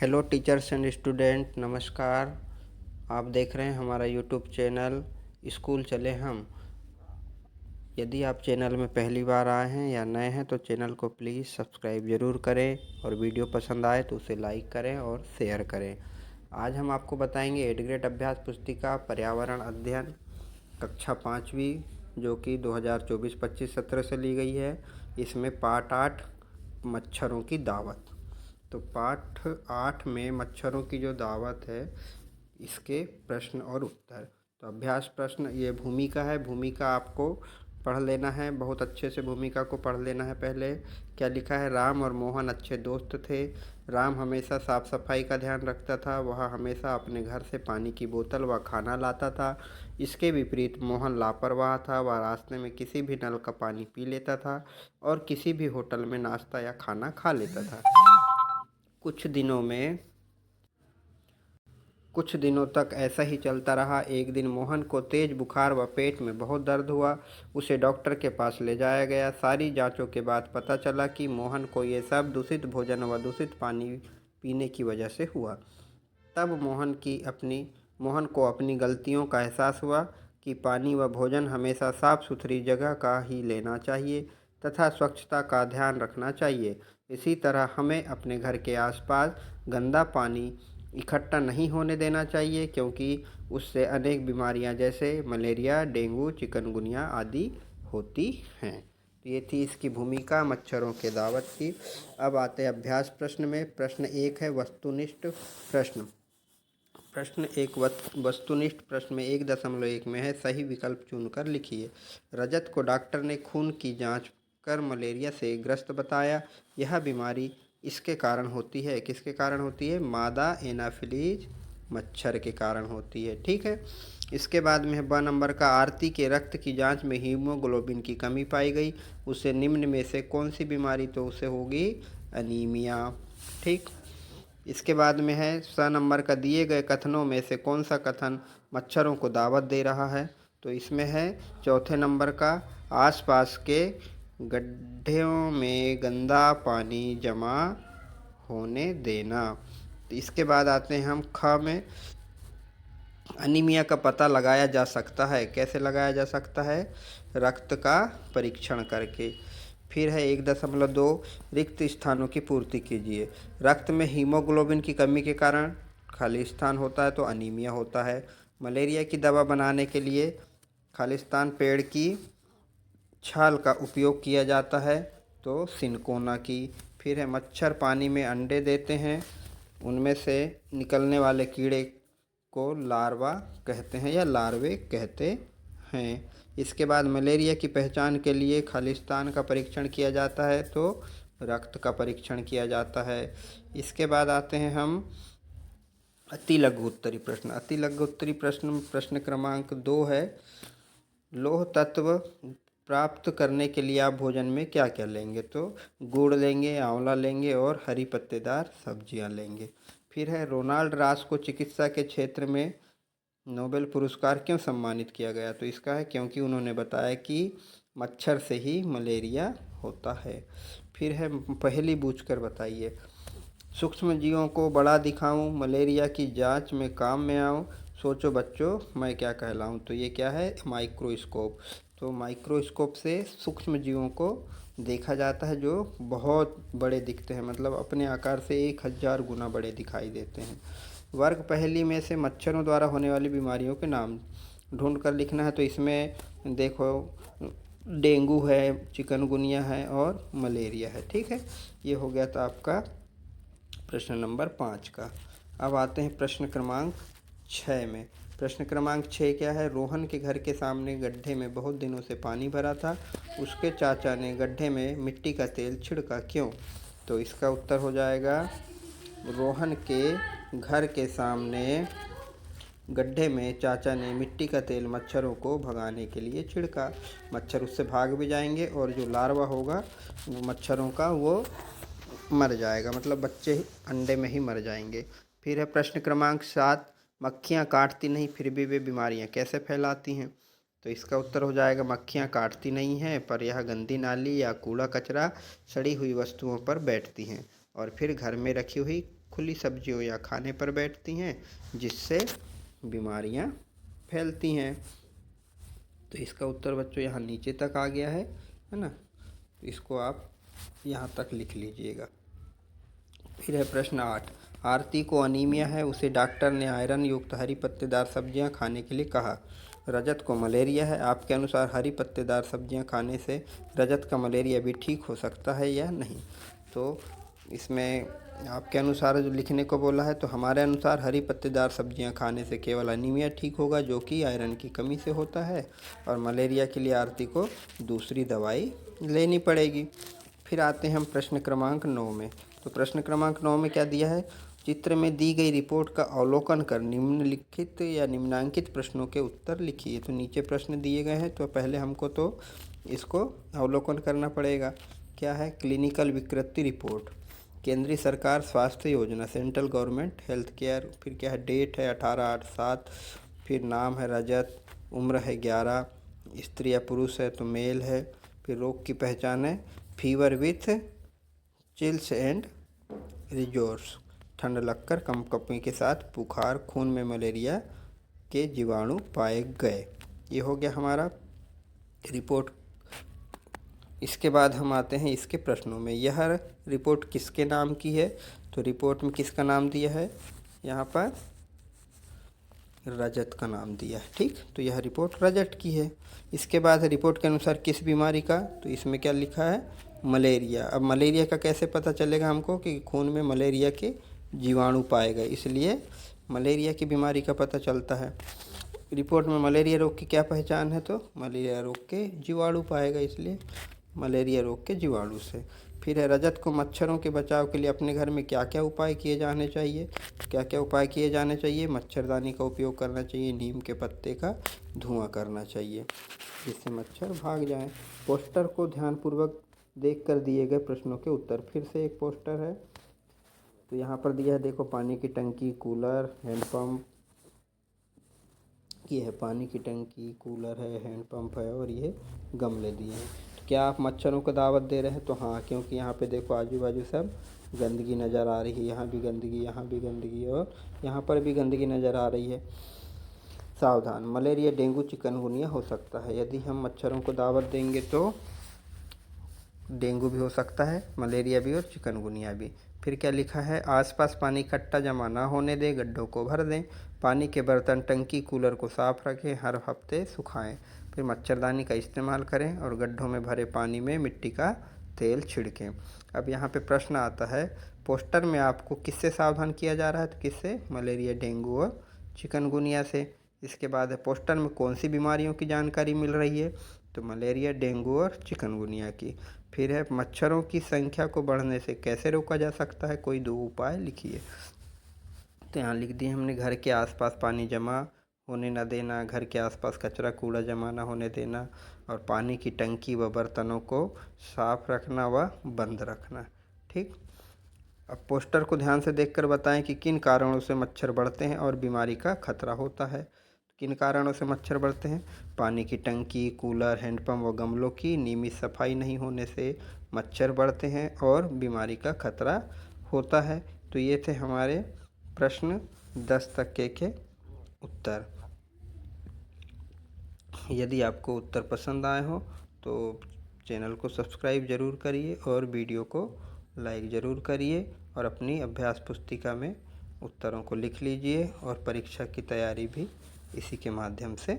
Hello teachers and student, नमस्कार। आप देख रहे हैं हमारा यूट्यूब चैनल स्कूल चले हम। यदि आप चैनल में पहली बार आए हैं या नए हैं तो चैनल को प्लीज़ सब्सक्राइब ज़रूर करें और वीडियो पसंद आए तो उसे लाइक करें और शेयर करें। आज हम आपको बताएंगे 8th ग्रेड अभ्यास पुस्तिका पर्यावरण अध्ययन कक्षा 5वीं, जो कि 2024-25 सत्र से ली गई है। इसमें पाठ 8 मच्छरों की दावत। तो पाठ 8 में मच्छरों की जो दावत है, इसके प्रश्न और उत्तर। तो अभ्यास प्रश्न, ये भूमिका है। भूमिका आपको पढ़ लेना है, बहुत अच्छे से भूमिका को पढ़ लेना है। पहले क्या लिखा है? राम और मोहन अच्छे दोस्त थे। राम हमेशा साफ सफाई का ध्यान रखता था। वह हमेशा अपने घर से पानी की बोतल व खाना लाता था। इसके विपरीत मोहन लापरवाह था। वह रास्ते में किसी भी नल का पानी पी लेता था और किसी भी होटल में नाश्ता या खाना खा लेता था। कुछ दिनों तक ऐसा ही चलता रहा। एक दिन मोहन को तेज बुखार व पेट में बहुत दर्द हुआ। उसे डॉक्टर के पास ले जाया गया। सारी जांचों के बाद पता चला कि मोहन को ये सब दूषित भोजन व दूषित पानी पीने की वजह से हुआ। तब मोहन को अपनी गलतियों का एहसास हुआ कि पानी व भोजन हमेशा साफ सुथरी जगह का ही लेना चाहिए तथा स्वच्छता का ध्यान रखना चाहिए। इसी तरह हमें अपने घर के आसपास गंदा पानी इकट्ठा नहीं होने देना चाहिए, क्योंकि उससे अनेक बीमारियां जैसे मलेरिया, डेंगू, चिकनगुनिया आदि होती हैं। तो ये थी इसकी भूमिका मच्छरों के दावत की। अब आते हैं अभ्यास प्रश्न में। प्रश्न 1 है वस्तुनिष्ठ प्रश्न। प्रश्न 1 वस्तुनिष्ठ प्रश्न में 1.1 में है, सही विकल्प चुनकर लिखिए। रजत को डॉक्टर ने खून की जांच कर मलेरिया से ग्रस्त बताया। यह बीमारी इसके कारण होती है। किसके कारण होती है? मादा एनाफिलीज मच्छर के कारण होती है। ठीक है। इसके बाद में है ब नंबर का, आरती के रक्त की जांच में हीमोग्लोबिन की कमी पाई गई। उसे निम्न में से कौन सी बीमारी? तो उसे होगी अनीमिया। ठीक। इसके बाद में है स नंबर का, दिए गए कथनों में से कौन सा कथन मच्छरों को दावत दे रहा है? तो इसमें है चौथे नंबर का, आसपास के गड्ढों में गंदा पानी जमा होने देना। तो इसके बाद आते हैं हम ख में, अनीमिया का पता लगाया जा सकता है। कैसे लगाया जा सकता है? रक्त का परीक्षण करके। फिर है 1.2, रिक्त स्थानों की पूर्ति कीजिए। रक्त में हीमोग्लोबिन की कमी के कारण खाली स्थान होता है तो अनीमिया होता है। मलेरिया की दवा बनाने के लिए खालिस्तान पेड़ की छाल का उपयोग किया जाता है तो सिनकोना की। फिर है मच्छर पानी में अंडे देते हैं, उनमें से निकलने वाले कीड़े को लार्वा कहते हैं या लार्वे कहते हैं। इसके बाद मलेरिया की पहचान के लिए खालिस्तान का परीक्षण किया जाता है तो रक्त का परीक्षण किया जाता है। इसके बाद आते हैं हम अति लघु उत्तरी प्रश्न। अति लघु उत्तरी प्रश्न, प्रश्न क्रमांक 2 है, लौह तत्व प्राप्त करने के लिए आप भोजन में क्या क्या लेंगे? तो गुड़ लेंगे, आंवला लेंगे और हरी पत्तेदार सब्जियां लेंगे। फिर है रोनाल्ड रास को चिकित्सा के क्षेत्र में नोबेल पुरस्कार क्यों सम्मानित किया गया? तो इसका है क्योंकि उन्होंने बताया कि मच्छर से ही मलेरिया होता है। फिर है पहेली बूझकर बताइए। सूक्ष्म जीवों को बड़ा दिखाऊं, मलेरिया की जांच में काम में आऊं, सोचो बच्चों मैं क्या कहलाऊं? तो ये क्या है? माइक्रोस्कोप। तो माइक्रोस्कोप से सूक्ष्म जीवों को देखा जाता है जो बहुत बड़े दिखते हैं, मतलब अपने आकार से 1000 गुना बड़े दिखाई देते हैं। वर्ग पहेली में से मच्छरों द्वारा होने वाली बीमारियों के नाम ढूंढ कर लिखना है। तो इसमें देखो, डेंगू है, चिकनगुनिया है और मलेरिया है। ठीक है, ये हो गया था आपका प्रश्न नंबर 5 का। अब आते हैं प्रश्न क्रमांक 6 में। प्रश्न क्रमांक 6 क्या है? रोहन के घर के सामने गड्ढे में बहुत दिनों से पानी भरा था। उसके चाचा ने गड्ढे में मिट्टी का तेल छिड़का, क्यों? तो इसका उत्तर हो जाएगा, रोहन के घर के सामने गड्ढे में चाचा ने मिट्टी का तेल मच्छरों को भगाने के लिए छिड़का। मच्छर उससे भाग भी जाएंगे और जो लार्वा होगा वो मच्छरों का वो मर जाएगा, मतलब बच्चे अंडे में ही मर जाएंगे। फिर है प्रश्न क्रमांक 7, मक्खियाँ काटती नहीं फिर भी वे बीमारियाँ कैसे फैलाती हैं? तो इसका उत्तर हो जाएगा, मक्खियाँ काटती नहीं हैं पर यह गंदी नाली या कूड़ा कचरा, सड़ी हुई वस्तुओं पर बैठती हैं और फिर घर में रखी हुई खुली सब्जियों या खाने पर बैठती हैं, जिससे बीमारियां फैलती हैं। तो इसका उत्तर बच्चों यहाँ नीचे तक आ गया है ना। तो इसको आप यहाँ तक लिख लीजिएगा। फिर है प्रश्न 8। आरती को अनीमिया है, उसे डॉक्टर ने आयरन युक्त हरी पत्तेदार सब्जियां खाने के लिए कहा। रजत को मलेरिया है, आपके अनुसार हरी पत्तेदार सब्जियां खाने से रजत का मलेरिया भी ठीक हो सकता है या नहीं। तो इसमें आपके अनुसार जो लिखने को बोला है, तो हमारे अनुसार हरी पत्तेदार सब्जियां खाने से केवल अनीमिया ठीक होगा, जो कि आयरन की कमी से होता है, और मलेरिया के लिए आरती को दूसरी दवाई लेनी पड़ेगी। फिर आते हैं हम प्रश्न क्रमांक 9 में। तो प्रश्न क्रमांक 9 में क्या दिया है, चित्र में दी गई रिपोर्ट का अवलोकन कर निम्नलिखित या निम्नांकित प्रश्नों के उत्तर लिखिए। तो नीचे प्रश्न दिए गए हैं, तो पहले हमको तो इसको अवलोकन करना पड़ेगा। क्या है, क्लिनिकल विकृति रिपोर्ट, केंद्रीय सरकार स्वास्थ्य योजना, सेंट्रल गवर्नमेंट हेल्थ केयर। फिर क्या है, डेट है 18/8/7। फिर नाम है रजत, उम्र है 11, स्त्री या पुरुष है तो मेल है। फिर रोग की पहचान है fever with chills and resource, ठंड लगकर कंपकपी के साथ बुखार, खून में मलेरिया के जीवाणु पाए गए। ये हो गया हमारा रिपोर्ट। इसके बाद हम आते हैं इसके प्रश्नों में। यह रिपोर्ट किसके नाम की है, तो रिपोर्ट में किसका नाम दिया है, यहाँ पर रजत का नाम दिया है। ठीक, तो यह रिपोर्ट रजत की है। इसके बाद रिपोर्ट के अनुसार किस बीमारी का, तो इसमें क्या लिखा है, मलेरिया। अब मलेरिया का कैसे पता चलेगा हमको, कि खून में मलेरिया के जीवाणु पाए गए, इसलिए मलेरिया की बीमारी का पता चलता है। रिपोर्ट में मलेरिया रोग की क्या पहचान है, तो मलेरिया रोग के जीवाणु पाए गए, इसलिए मलेरिया रोग के जीवाणु से। फिर है, रजत को मच्छरों के बचाव के लिए अपने घर में क्या क्या उपाय किए जाने चाहिए। क्या क्या उपाय किए जाने चाहिए, मच्छरदानी का उपयोग करना चाहिए, नीम के पत्ते का धुआं करना चाहिए, जिससे मच्छर भाग जाएं। पोस्टर को ध्यानपूर्वक देखकर दिए गए प्रश्नों के उत्तर। फिर से एक पोस्टर है, तो यहाँ पर दिया है, देखो, पानी की टंकी, कूलर, हैंडपम्प। ये है पानी की टंकी, कूलर है, हैंडपम्प है, और ये गमले दिए हैं। तो क्या आप मच्छरों को दावत दे रहे हैं, तो हाँ, क्योंकि यहाँ पे देखो आजू बाजू सब गंदगी नज़र आ रही है। यहाँ भी गंदगी, यहाँ भी गंदगी, और यहाँ पर भी गंदगी नज़र आ रही है। सावधान, मलेरिया, डेंगू, चिकनगुनिया हो सकता है। यदि हम मच्छरों को दावत देंगे तो डेंगू भी हो सकता है, मलेरिया भी और चिकनगुनिया भी। फिर क्या लिखा है, आसपास पानी इकट्ठा जमा ना होने दें, गड्ढों को भर दें, पानी के बर्तन, टंकी, कूलर को साफ रखें, हर हफ्ते सुखाएं। फिर मच्छरदानी का इस्तेमाल करें और गड्ढों में भरे पानी में मिट्टी का तेल छिड़कें। अब यहाँ पे प्रश्न आता है, पोस्टर में आपको किससे सावधान किया जा रहा है, तो किससे, मलेरिया, डेंगू और चिकनगुनिया से। इसके बाद है, पोस्टर में कौन सी बीमारियों की जानकारी मिल रही है, तो मलेरिया, डेंगू और चिकनगुनिया की। फिर है, मच्छरों की संख्या को बढ़ने से कैसे रोका जा सकता है, कोई 2 उपाय लिखिए। तो यहाँ लिख दिए हमने, घर के आसपास पानी जमा होने न देना, घर के आसपास कचरा कूड़ा जमा न होने देना, और पानी की टंकी व बर्तनों को साफ रखना व बंद रखना। ठीक, अब पोस्टर को ध्यान से देखकर बताएं कि किन कारणों से मच्छर बढ़ते हैं और बीमारी का खतरा होता है। किन कारणों से मच्छर बढ़ते हैं, पानी की टंकी, कूलर, हैंडपम्प व गमलों की नियमित सफाई नहीं होने से मच्छर बढ़ते हैं और बीमारी का खतरा होता है। तो ये थे हमारे प्रश्न 10 तक के उत्तर। यदि आपको उत्तर पसंद आए हो तो चैनल को सब्सक्राइब ज़रूर करिए और वीडियो को लाइक ज़रूर करिए, और अपनी अभ्यास पुस्तिका में उत्तरों को लिख लीजिए और परीक्षा की तैयारी भी इसी के माध्यम से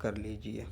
कर लीजिए।